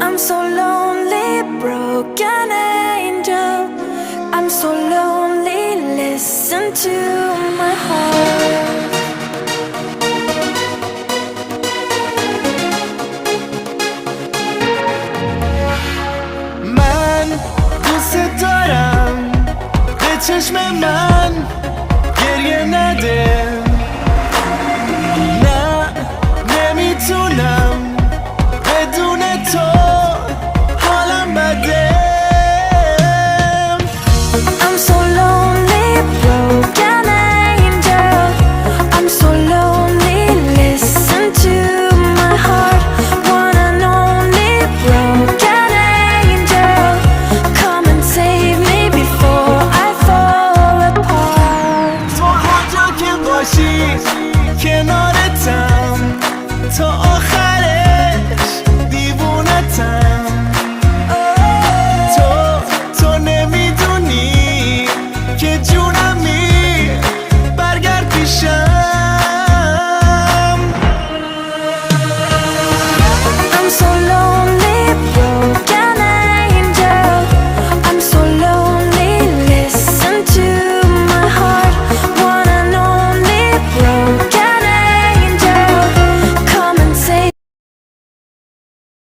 I'm so lonely, broken angel. I'm so lonely, listen to my heart. من دوست دارم به چشم من گریه نده، نه نمیتونم بدون تو حالم بده. I'm so lonely, broken angel. I'm so lonely, listen to my heart. One and only broken angel. Come and save me before I fall apart. تو هر جا که باشی کنارتم تا آخر